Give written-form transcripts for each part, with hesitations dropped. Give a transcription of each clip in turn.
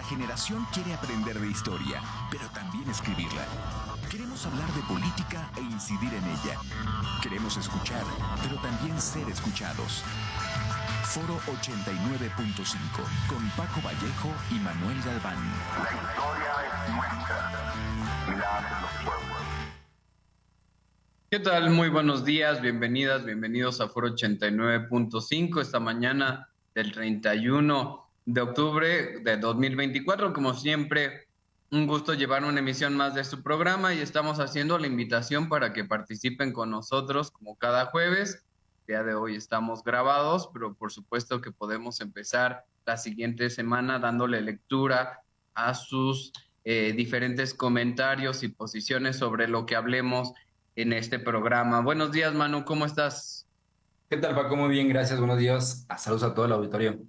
generación quiere aprender de historia, pero también escribirla. Queremos hablar de política e incidir en ella. Queremos escuchar, pero también ser escuchados. Foro 89.5, con Paco Vallejo y Manuel Galván. La historia es nuestra y la hacen los pueblos. ¿Qué tal? Muy buenos días, bienvenidas, bienvenidos a Foro 89.5 esta mañana del 31 de octubre de 2024. Como siempre, un gusto llevar una emisión más de su programa y estamos haciendo la invitación para que participen con nosotros como cada jueves. El día de hoy estamos grabados, pero por supuesto que podemos empezar la siguiente semana dándole lectura a sus diferentes comentarios y posiciones sobre lo que hablemos en este programa. Buenos días, Manu, ¿cómo estás? ¿Qué tal, Paco? Muy bien, gracias, buenos días. Saludos a todo el auditorio.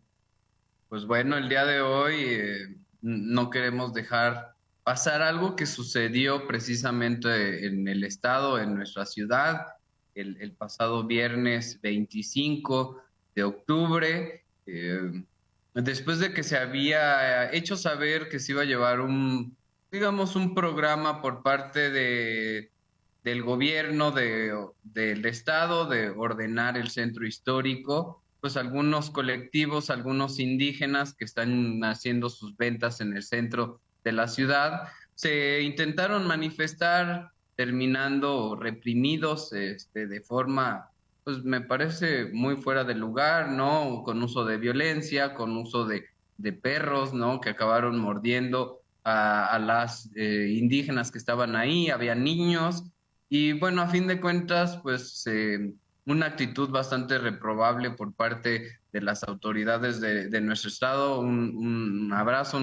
Pues bueno, el día de hoy no queremos dejar pasar algo que sucedió precisamente en el estado, en nuestra ciudad, el pasado viernes 25 de octubre, después de que se había hecho saber que se iba a llevar digamos, un programa por parte del gobierno del estado de ordenar el centro histórico, pues algunos colectivos, algunos indígenas que están haciendo sus ventas en el centro de la ciudad, se intentaron manifestar terminando reprimidos de forma, pues me parece muy fuera de lugar, ¿no? Con uso de violencia, con uso de perros, ¿no? Que acabaron mordiendo a las indígenas que estaban ahí, había niños, y bueno, a fin de cuentas, pues una actitud bastante reprobable por parte de las autoridades de nuestro estado. Un abrazo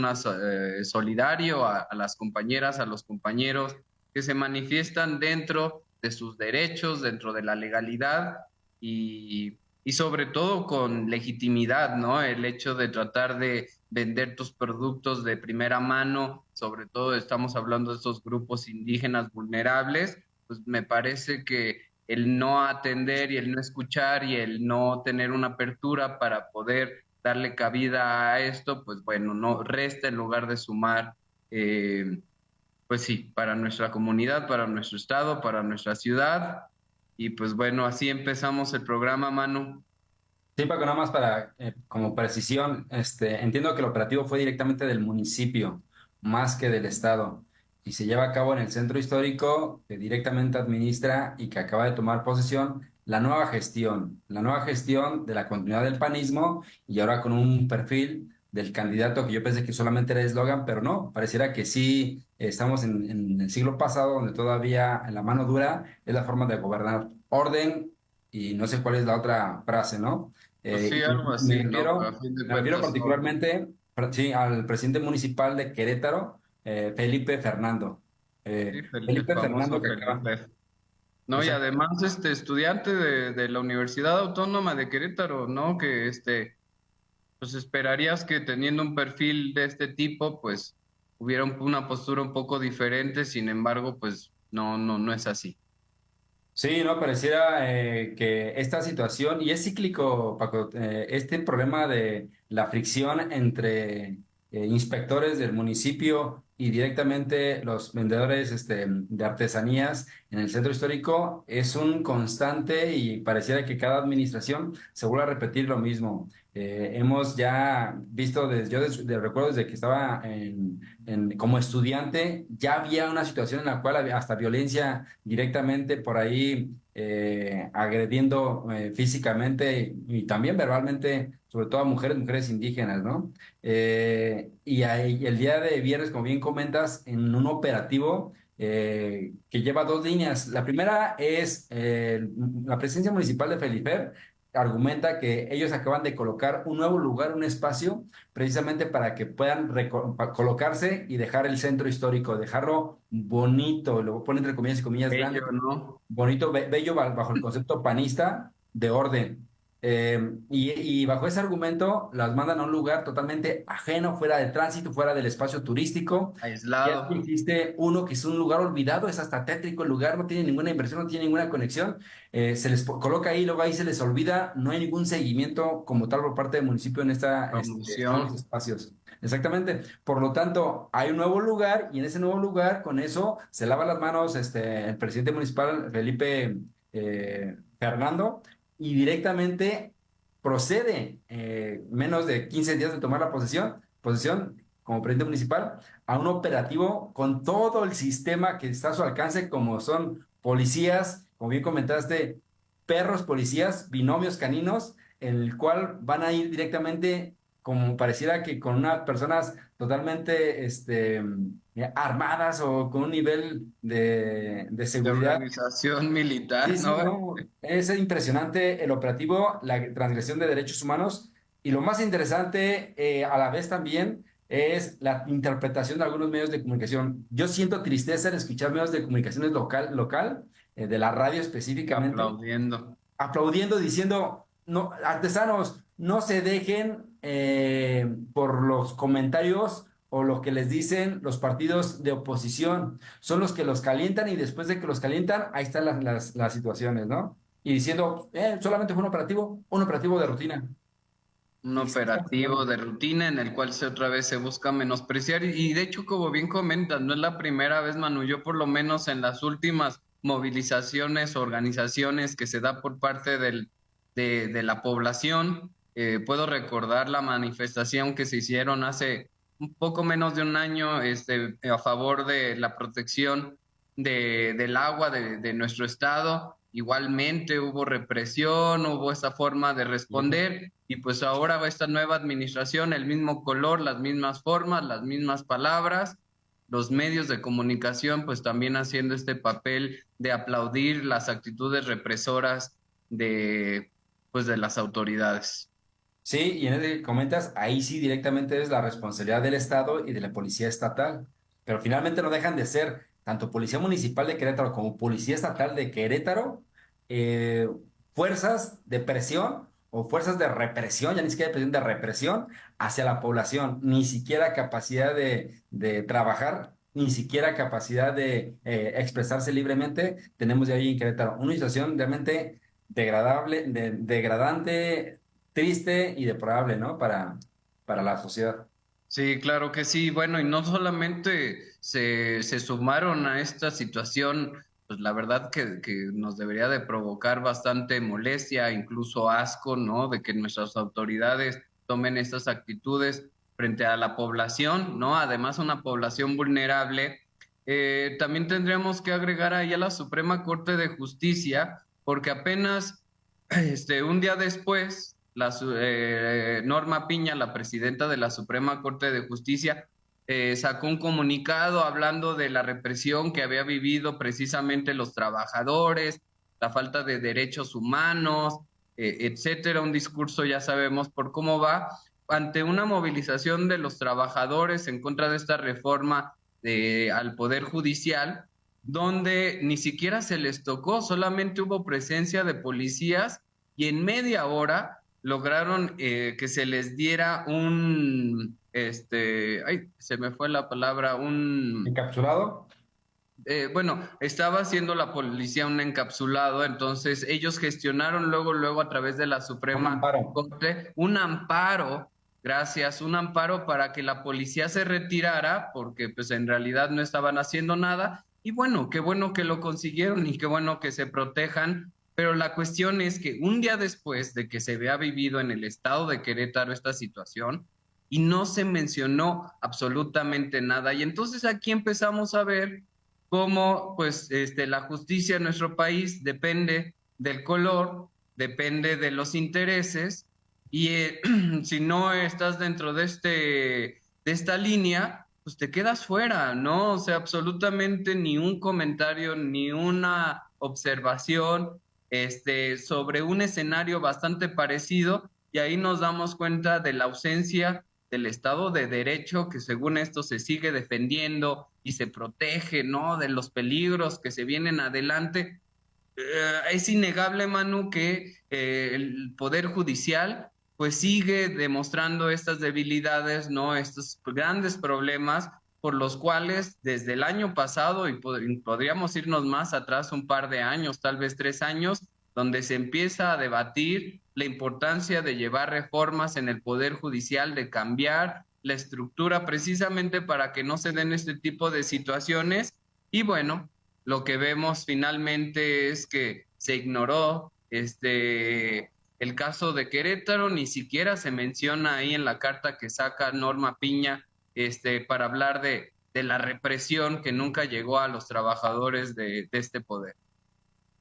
solidario a las compañeras, a los compañeros que se manifiestan dentro de sus derechos, dentro de la legalidad y sobre todo con legitimidad, ¿no? El hecho de tratar de vender tus productos de primera mano, sobre todo estamos hablando de estos grupos indígenas vulnerables, pues me parece que el no atender y el no escuchar y el no tener una apertura para poder darle cabida a esto, pues bueno, no resta en lugar de sumar, pues sí, para nuestra comunidad, para nuestro estado, para nuestra ciudad. Y pues bueno, así empezamos el programa, Manu. Sí, Paco, nada más para, como precisión, entiendo que el operativo fue directamente del municipio, más que del estado, y se lleva a cabo en el centro histórico que directamente administra y que acaba de tomar posesión la nueva gestión de la continuidad del panismo y ahora con un perfil del candidato que yo pensé que solamente era eslogan, pero no, pareciera que sí estamos en el siglo pasado donde todavía en la mano dura es la forma de gobernar orden y no sé cuál es la otra frase, ¿no? Pues sí, Y algo me así, ¿no? Pero a refiero, fin de me refiero cuentas, orden. particularmente, sí, al presidente municipal de Querétaro, Felipe Fernando. Sí, el Felipe famoso Fernando que acaba. Felipe. No, y Exacto. además estudiante de la Universidad Autónoma de Querétaro, ¿no? Que pues esperarías que teniendo un perfil de este tipo, pues hubiera una postura un poco diferente, sin embargo, pues no es así. Sí, no, pareciera que esta situación, y es cíclico, Paco, este problema de la fricción entre inspectores del municipio y directamente los vendedores de artesanías en el centro histórico es un constante y pareciera que cada administración se vuelve a repetir lo mismo. Hemos ya visto, recuerdo desde que estaba como estudiante, ya había una situación en la cual había hasta violencia directamente por ahí agrediendo físicamente y también verbalmente, sobre todo a mujeres indígenas, ¿no? Y el día de viernes, como bien comentas, en un operativo que lleva dos líneas. La primera es la presencia municipal de Feliper. Argumenta que ellos acaban de colocar un nuevo lugar, un espacio, precisamente para que puedan colocarse y dejar el centro histórico, dejarlo bonito, lo pone entre comillas y comillas grandes, Ello, ¿no? bonito, bello bajo el concepto panista de orden. Y bajo ese argumento las mandan a un lugar totalmente ajeno, fuera del tránsito, fuera del espacio turístico. Ya Aislado. existe uno que es un lugar olvidado, es hasta tétrico el lugar, no tiene ninguna inversión, no tiene ninguna conexión. Se les coloca ahí, luego ahí se les olvida, no hay ningún seguimiento como tal por parte del municipio en estos nuevos Promoción. espacios. Exactamente. Por lo tanto, hay un nuevo lugar y en ese nuevo lugar, con eso, se lava las manos el presidente municipal, Felipe Fernando, y directamente procede, menos de 15 días de tomar la posesión como presidente municipal, a un operativo con todo el sistema que está a su alcance, como son policías, como bien comentaste, perros policías, binomios caninos, en el cual van a ir directamente, como pareciera que con unas personas totalmente armadas o con un nivel de De seguridad. organización Sí, militar, sí, ¿no? no, es impresionante el operativo, la transgresión de derechos humanos y lo más interesante a la vez también es la interpretación de algunos medios de comunicación. Yo siento tristeza en escuchar medios de comunicaciones local, de la radio específicamente, Aplaudiendo. aplaudiendo, diciendo, no, artesanos, no se dejen por los comentarios o lo que les dicen los partidos de oposición. Son los que los calientan y después de que los calientan, ahí están las situaciones, ¿no? Y diciendo, solamente fue un operativo de rutina. Un Y sí, está operativo de rutina en el cual se otra vez se busca menospreciar y de hecho, como bien comentas, no es la primera vez, Manu, yo por lo menos en las últimas movilizaciones, organizaciones que se da por parte de la población, puedo recordar la manifestación que se hicieron hace un poco menos de un año, a favor de la protección del agua de nuestro estado. Igualmente hubo represión, hubo esa forma de responder y pues ahora va esta nueva administración, el mismo color, las mismas formas, las mismas palabras, los medios de comunicación pues también haciendo este papel de aplaudir las actitudes represoras de pues de las autoridades. Sí, y en el que comentas, ahí sí directamente es la responsabilidad del Estado y de la policía estatal. Pero finalmente no dejan de ser tanto Policía Municipal de Querétaro como Policía Estatal de Querétaro, eh, fuerzas de presión o fuerzas de represión, ya ni siquiera de presión, de represión hacia la población. Ni siquiera capacidad de trabajar, ni siquiera capacidad de expresarse libremente tenemos de ahí en Querétaro. Una situación realmente degradable, degradante, triste y deplorable, ¿no? Para la sociedad. Sí, claro que sí. Bueno, y no solamente se sumaron a esta situación, pues la verdad que nos debería de provocar bastante molestia, incluso asco, ¿no? De que nuestras autoridades tomen estas actitudes frente a la población, ¿no? Además, una población vulnerable. También tendríamos que agregar ahí a la Suprema Corte de Justicia, porque apenas un día después, Norma Piña, la presidenta de la Suprema Corte de Justicia, sacó un comunicado hablando de la represión que había vivido precisamente los trabajadores, la falta de derechos humanos, etcétera. Un discurso, ya sabemos por cómo va, ante una movilización de los trabajadores en contra de esta reforma al Poder Judicial, donde ni siquiera se les tocó, solamente hubo presencia de policías y en media hora lograron que se les diera ay, se me fue la palabra, Encapsulado, bueno, estaba haciendo la policía un encapsulado, entonces ellos gestionaron luego a través de la un Suprema amparo. Corte un amparo, gracias, un amparo para que la policía se retirara, porque pues en realidad no estaban haciendo nada, y bueno que lo consiguieron y qué bueno que se protejan, pero la cuestión es que un día después de que se vea vivido en el estado de Querétaro esta situación, y no se mencionó absolutamente nada, y entonces aquí empezamos a ver cómo pues la justicia en nuestro país depende del color, depende de los intereses y si no estás dentro de esta línea, pues te quedas fuera, ¿no? O sea, absolutamente ni un comentario, ni una observación sobre un escenario bastante parecido y ahí nos damos cuenta de la ausencia del Estado de Derecho que según esto se sigue defendiendo y se protege, ¿no? De los peligros que se vienen adelante, Es innegable, Manu, que el Poder Judicial pues sigue demostrando estas debilidades, ¿no? Estos grandes problemas por los cuales desde el año pasado, y podríamos irnos más atrás un par de años, tal vez 3 años, donde se empieza a debatir la importancia de llevar reformas en el Poder Judicial, de cambiar la estructura precisamente para que no se den este tipo de situaciones. Y bueno, lo que vemos finalmente es que se ignoró el caso de Querétaro, ni siquiera se menciona ahí en la carta que saca Norma Piña para hablar de la represión que nunca llegó a los trabajadores de este poder.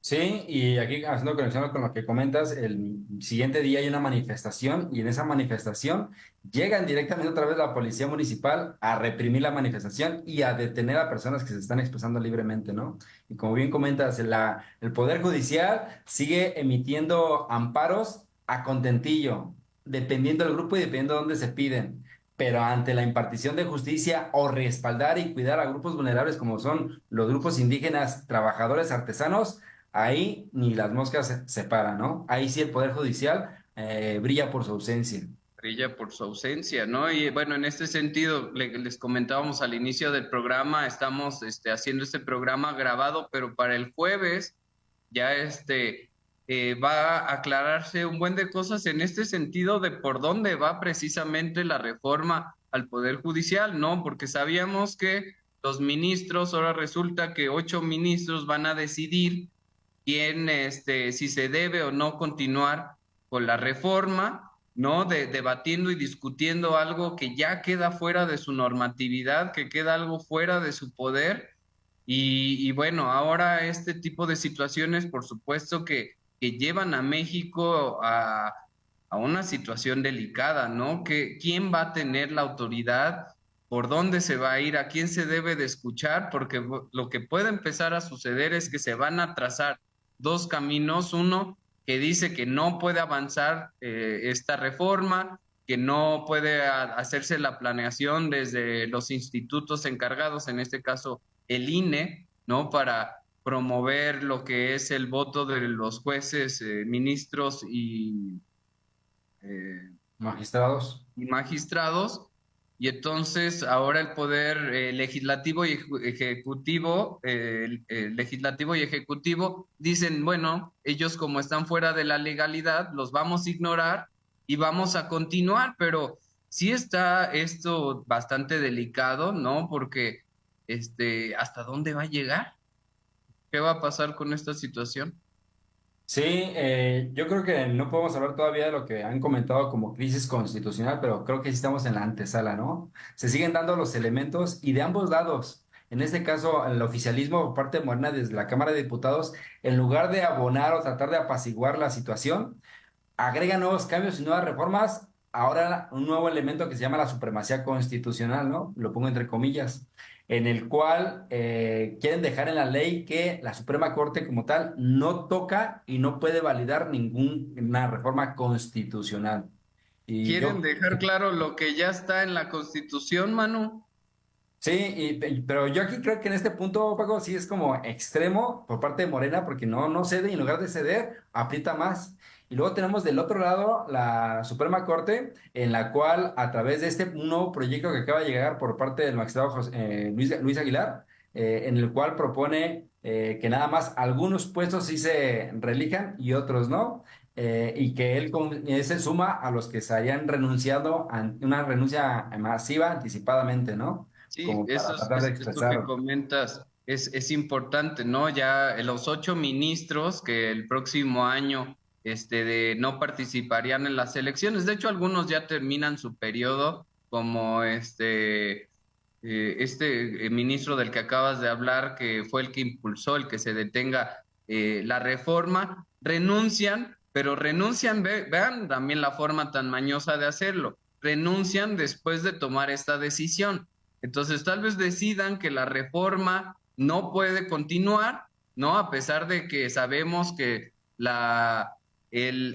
Sí, y aquí haciendo conexión con lo que comentas, el siguiente día hay una manifestación y en esa manifestación llegan directamente otra vez la policía municipal a reprimir la manifestación y a detener a personas que se están expresando libremente, ¿no? Y como bien comentas, el Poder Judicial sigue emitiendo amparos a contentillo, dependiendo del grupo y dependiendo de dónde se piden. Pero ante la impartición de justicia o respaldar y cuidar a grupos vulnerables como son los grupos indígenas, trabajadores, artesanos, ahí ni las moscas se paran, ¿no? Ahí sí el Poder Judicial brilla por su ausencia. Brilla por su ausencia, ¿no? Y bueno, en este sentido, les comentábamos al inicio del programa, estamos haciendo este programa grabado, pero para el jueves ya va a aclararse un buen de cosas en este sentido de por dónde va precisamente la reforma al Poder Judicial, ¿no? Porque sabíamos que los ministros, ahora resulta que 8 ministros van a decidir quién, si se debe o no continuar con la reforma, ¿no? Debatiendo y discutiendo algo que ya queda fuera de su normatividad, que queda algo fuera de su poder. Y bueno, ahora este tipo de situaciones, por supuesto que llevan a México a una situación delicada, ¿no? ¿Quién va a tener la autoridad? ¿Por dónde se va a ir? ¿A quién se debe de escuchar? Porque lo que puede empezar a suceder es que se van a trazar dos caminos. Uno que dice que no puede avanzar esta reforma, que no puede hacerse la planeación desde los institutos encargados, en este caso el INE, ¿no? Para promover lo que es el voto de los jueces, ministros eh, Magistrados. y magistrados. Y entonces ahora el poder legislativo y ejecutivo, legislativo y ejecutivo dicen, bueno, ellos como están fuera de la legalidad, los vamos a ignorar y vamos a continuar, pero sí está esto bastante delicado, ¿no? Porque ¿hasta dónde va a llegar? ¿Qué va a pasar con esta situación? Sí, yo creo que no podemos hablar todavía de lo que han comentado como crisis constitucional, pero creo que sí estamos en la antesala, ¿no? Se siguen dando los elementos y de ambos lados. En este caso, el oficialismo por parte de Morena desde la Cámara de Diputados, en lugar de abonar o tratar de apaciguar la situación, agrega nuevos cambios y nuevas reformas. Ahora un nuevo elemento que se llama la supremacía constitucional, ¿no? Lo pongo entre comillas, en el cual quieren dejar en la ley que la Suprema Corte como tal no toca y no puede validar ninguna reforma constitucional. Y ¿Quieren yo dejar claro lo que ya está en la Constitución, Manu? Sí, pero yo aquí creo que en este punto, Paco, sí es como extremo por parte de Morena, porque no cede y en lugar de ceder, aprieta más. Y luego tenemos del otro lado la Suprema Corte, en la cual, a través de este un nuevo proyecto que acaba de llegar por parte del magistrado Luis Aguilar, en el cual propone que nada más algunos puestos sí se reelijan y otros no, y que él se suma a los que se hayan renunciado a una renuncia masiva anticipadamente, ¿no? Sí, Como para tratar de esto que expresar. comentas es importante, ¿no? Ya los 8 ministros que el próximo año no participarían en las elecciones, de hecho algunos ya terminan su periodo, como ministro del que acabas de hablar, que fue el que impulsó el que se detenga la reforma, renuncian, pero renuncian, vean también la forma tan mañosa de hacerlo, renuncian después de tomar esta decisión. Entonces, tal vez decidan que la reforma no puede continuar, ¿no? A pesar de que sabemos que el,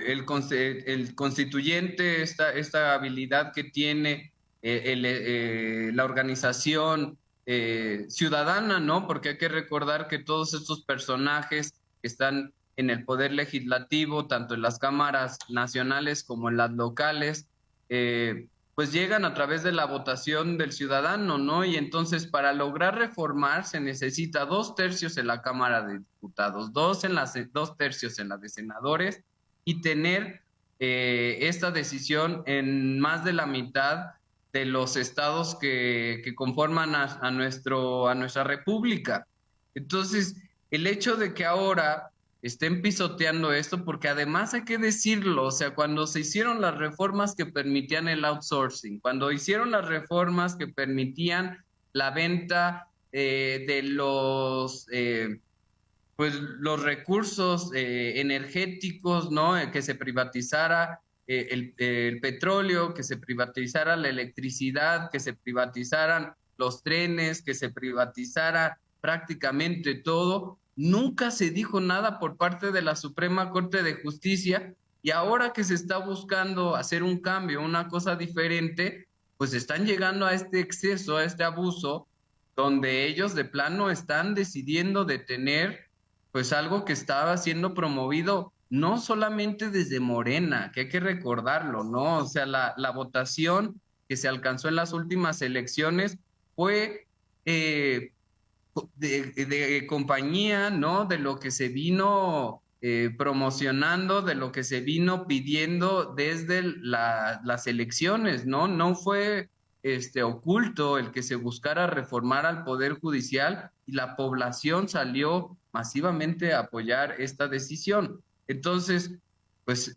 el constituyente, esta habilidad que tiene la organización ciudadana, ¿no? Porque hay que recordar que todos estos personajes que están en el poder legislativo, tanto en las cámaras nacionales como en las locales, pues llegan a través de la votación del ciudadano, ¿no? Y entonces para lograr reformar se necesita 2/3 en la Cámara de Diputados, 2/3 en la de senadores y tener esta decisión en más de la mitad de los estados que conforman a nuestra república. Entonces, el hecho de que ahora estén pisoteando esto, porque además hay que decirlo, o sea, cuando se hicieron las reformas que permitían el outsourcing, cuando hicieron las reformas que permitían la venta de pues los recursos energéticos, ¿no? Que se privatizara el petróleo, que se privatizara la electricidad, que se privatizaran los trenes, que se privatizara prácticamente todo. Nunca se dijo nada por parte de la Suprema Corte de Justicia y ahora que se está buscando hacer un cambio, una cosa diferente, pues están llegando a este exceso, a este abuso, donde ellos de plano están decidiendo detener pues algo que estaba siendo promovido no solamente desde Morena, que hay que recordarlo, ¿no? O sea, la votación que se alcanzó en las últimas elecciones fue de compañía, ¿no? De lo que se vino promocionando, de lo que se vino pidiendo desde las elecciones, ¿no? No fue oculto el que se buscara reformar al Poder Judicial y la población salió masivamente a apoyar esta decisión. Entonces, pues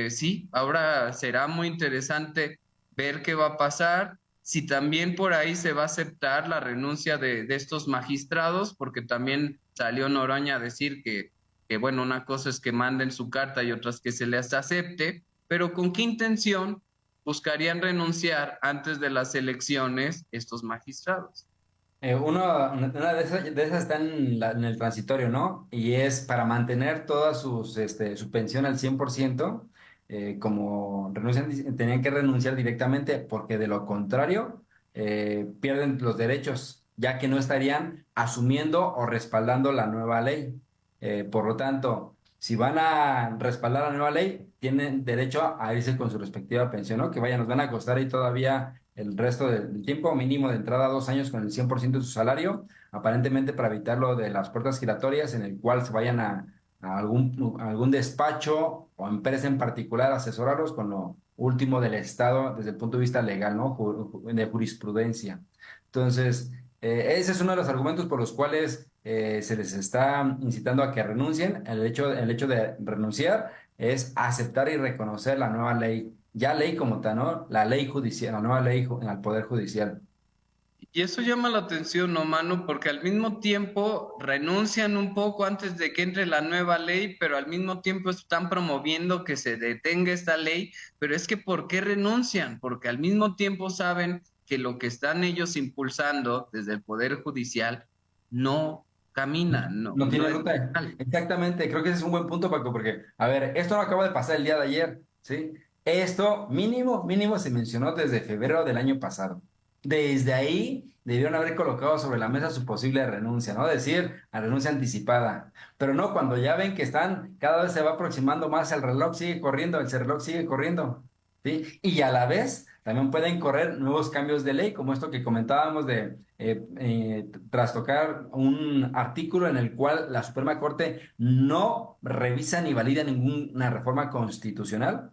sí, ahora será muy interesante ver qué va a pasar, si también por ahí se va a aceptar la renuncia de estos magistrados, porque también salió Noroña a decir bueno, una cosa es que manden su carta y otras que se les acepte, pero ¿con qué intención buscarían renunciar antes de las elecciones estos magistrados? Una de esas está en el transitorio, ¿no? Y es para mantener toda su pensión al 100%, como renuncian, tenían que renunciar directamente porque de lo contrario pierden los derechos, ya que no estarían asumiendo o respaldando la nueva ley. Por lo tanto, si van a respaldar la nueva ley, tienen derecho a irse con su respectiva pensión, ¿no? Que vaya, nos van a costar ahí todavía el resto del tiempo mínimo de entrada 2 años con el 100% de su salario, aparentemente para evitar lo de las puertas giratorias en el cual se vayan a algún despacho o empresa en particular a asesorarlos con lo último del Estado desde el punto de vista legal, ¿no? De jurisprudencia. Entonces, ese es uno de los argumentos por los cuales se les está incitando a que renuncien. El hecho de renunciar es aceptar y reconocer la nueva ley, ya ley como tal, ¿no? La ley judicial, la nueva ley al Poder Judicial. Y eso llama la atención, ¿no, Manu? Porque al mismo tiempo renuncian un poco antes de que entre la nueva ley, pero al mismo tiempo están promoviendo que se detenga esta ley. Pero es que ¿por qué renuncian? Porque al mismo tiempo saben que lo que están ellos impulsando desde el Poder Judicial no camina, No no tiene es ruta. legal. Exactamente, creo que ese es un buen punto, Paco, porque, a ver, esto no acaba de pasar el día de ayer, ¿sí? Esto mínimo se mencionó desde febrero del año pasado. Desde ahí debieron haber colocado sobre la mesa su posible renuncia, ¿no? Decir, a renuncia anticipada. Pero no, cuando ya ven que cada vez se va aproximando más, el reloj sigue corriendo, el reloj sigue corriendo, ¿sí? Y a la vez también pueden correr nuevos cambios de ley, como esto que comentábamos de trastocar un artículo en el cual la Suprema Corte no revisa ni valida ninguna reforma constitucional,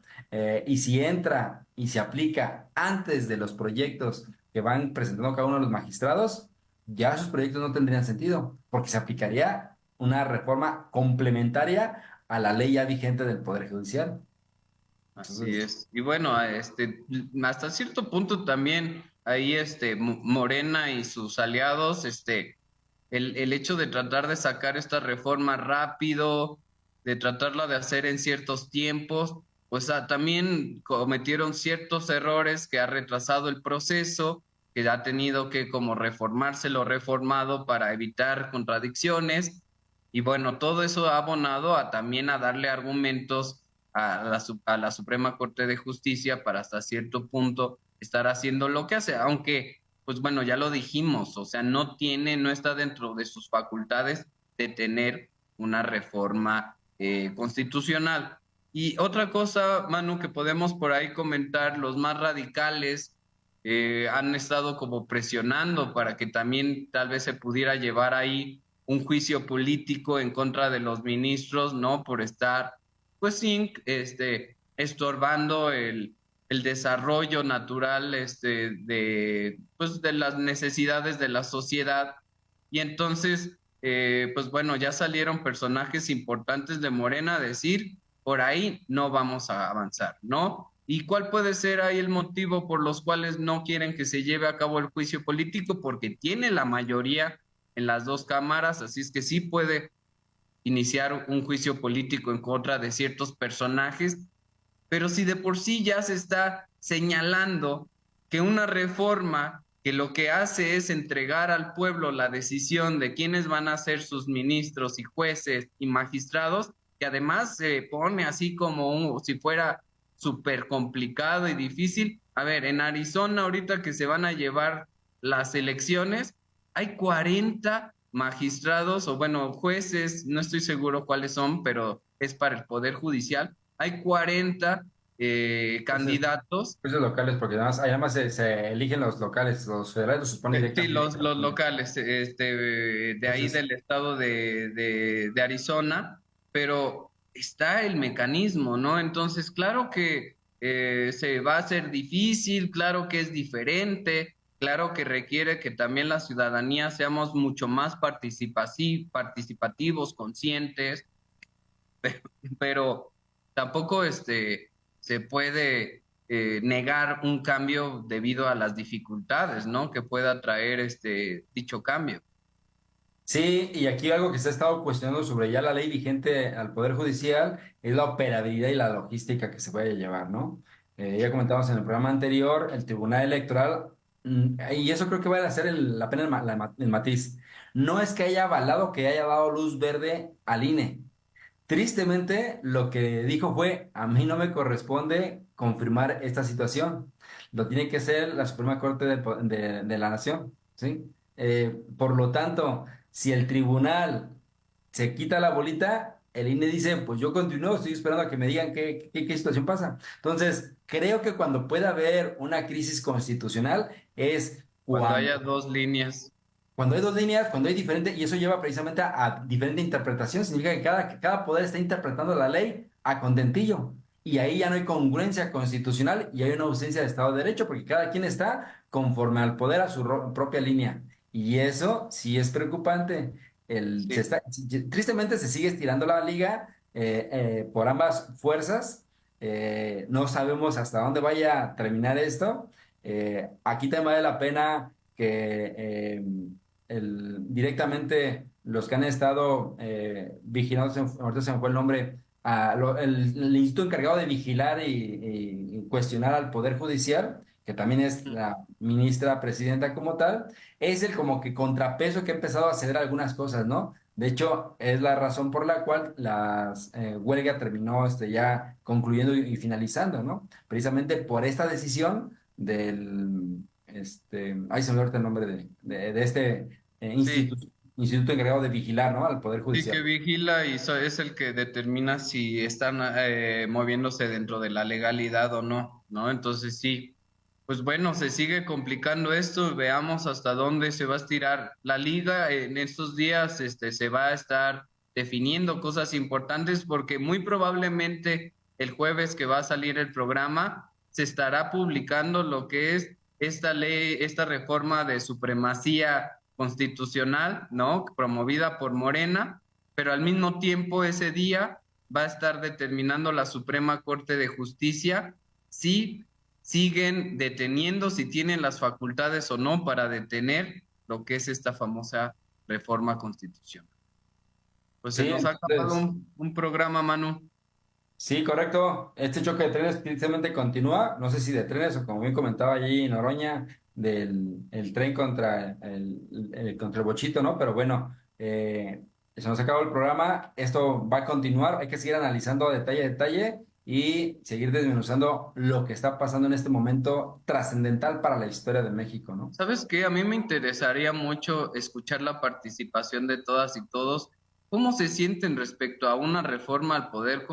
y si entra y se aplica antes de los proyectos que van presentando cada uno de los magistrados, ya esos proyectos no tendrían sentido, porque se aplicaría una reforma complementaria a la ley ya vigente del Poder Judicial. Así Entonces, es. Y bueno, hasta cierto punto también ahí Morena y sus aliados, el hecho de tratar de sacar esta reforma rápido, de tratarla de hacer en ciertos tiempos, pues también cometieron ciertos errores que ha retrasado el proceso, que ha tenido que como reformarse lo reformado para evitar contradicciones. Y bueno, todo eso ha abonado también a darle argumentos a la Suprema Corte de Justicia para hasta cierto punto estar haciendo lo que hace, aunque pues bueno, ya lo dijimos, o sea, no está dentro de sus facultades de tener una reforma constitucional. Y otra cosa, Manu, que podemos por ahí comentar, los más radicales han estado como presionando para que también tal vez se pudiera llevar ahí un juicio político en contra de los ministros, ¿no? Por estar, pues sí, estorbando el desarrollo natural pues, de las necesidades de la sociedad. Y entonces, pues bueno, ya salieron personajes importantes de Morena a decir, por ahí no vamos a avanzar, ¿no? ¿Y cuál puede ser ahí el motivo por los cuales no quieren que se lleve a cabo el juicio político? Porque tiene la mayoría en las dos cámaras, así es que sí puede iniciar un juicio político en contra de ciertos personajes, pero si de por sí ya se está señalando que una reforma que lo que hace es entregar al pueblo la decisión de quiénes van a ser sus ministros y jueces y magistrados, que además se pone así como si fuera súper complicado y difícil. A ver, en Arizona ahorita que se van a llevar las elecciones, hay 40 magistrados o bueno, jueces, no estoy seguro cuáles son, pero es para el Poder Judicial. Hay 40 Jueces, candidatos. jueces locales, porque además se eligen los locales, los federales los suponen Sí, directamente. los locales, de ahí Entonces, del estado de Arizona, pero está el mecanismo, ¿no? Entonces, claro que se va a hacer difícil, claro que es diferente, claro que requiere que también la ciudadanía seamos mucho más participativos, conscientes, pero tampoco se puede negar un cambio debido a las dificultades, ¿no? Que pueda traer dicho cambio. sí, y aquí algo que se ha estado cuestionando sobre ya la ley vigente al Poder Judicial es la operabilidad y la logística que se vaya a llevar, ¿no? Ya comentamos en el programa anterior, el Tribunal Electoral, y eso creo que va a ser la pena el matiz. No es que haya avalado, que haya dado luz verde al INE. Tristemente, lo que dijo fue, a mí no me corresponde confirmar esta situación. Lo tiene que hacer la Suprema Corte de la Nación, ¿sí? Por lo tanto, si el tribunal se quita la bolita, el INE dice, pues yo continúo, estoy esperando a que me digan qué situación pasa. Entonces, creo que cuando pueda haber una crisis constitucional es Cuando cuando haya dos líneas. cuando hay dos líneas, cuando hay diferente, y eso lleva precisamente a diferente interpretación, significa que cada poder está interpretando la ley a contentillo. Y ahí ya no hay congruencia constitucional y hay una ausencia de Estado de Derecho, porque cada quien está conforme al poder a su propia línea. Y eso sí es preocupante. Sí. Tristemente se sigue estirando la liga por ambas fuerzas. No sabemos hasta dónde vaya a terminar esto. Aquí también vale la pena que directamente los que han estado vigilando, ahorita se me fue el nombre, el instituto encargado de vigilar y cuestionar al Poder Judicial, que también es la ministra presidenta como tal, es el como que contrapeso que ha empezado a ceder algunas cosas, ¿no? De hecho, es la razón por la cual la huelga terminó ya concluyendo y finalizando, ¿no? Precisamente por esta decisión del, ahí se me olvidó el nombre de este Sí, instituto encargado de vigilar, ¿no? Al Poder sí, que Judicial. vigila y es el que determina si están moviéndose dentro de la legalidad o no, ¿no? Entonces sí, pues bueno, se sigue complicando esto, veamos hasta dónde se va a estirar la liga. En estos días se va a estar definiendo cosas importantes porque muy probablemente el jueves que va a salir el programa se estará publicando lo que es esta ley, esta reforma de supremacía constitucional, ¿no? Promovida por Morena, pero al mismo tiempo ese día va a estar determinando la Suprema Corte de Justicia si siguen deteniendo, si tienen las facultades o no para detener lo que es esta famosa reforma constitucional. Pues se Sí, nos ha acabado entonces, un programa, Manu. sí, correcto. Este choque de trenes precisamente continúa, no sé si de trenes o como bien comentaba allí en Oroña, el tren contra el Bochito, ¿no? Pero bueno, se nos acabó el programa, esto va a continuar, hay que seguir analizando detalle a detalle y seguir desmenuzando lo que está pasando en este momento trascendental para la historia de México, ¿no? ¿Sabes qué? A mí me interesaría mucho escuchar la participación de todas y todos. ¿Cómo se sienten respecto a una reforma al poder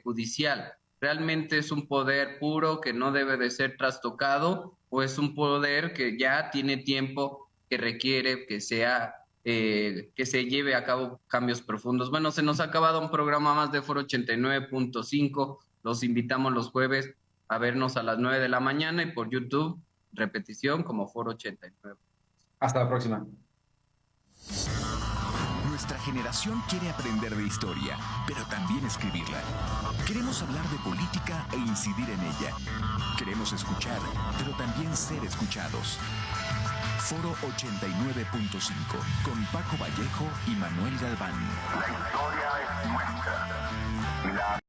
judicial? ¿Realmente es un poder puro que no debe de ser trastocado o es un poder que ya tiene tiempo que requiere que se lleve a cabo cambios profundos? Bueno, se nos ha acabado un programa más de Foro 89.5. Los invitamos los jueves a vernos a las 9 de la mañana y por YouTube repetición como Foro 89. Hasta la próxima. Nuestra generación quiere aprender de historia, pero también escribirla. Queremos hablar de política e incidir en ella. Queremos escuchar, pero también ser escuchados. Foro 89.5 con Paco Vallejo y Manuel Galván. La historia es nuestra. Y la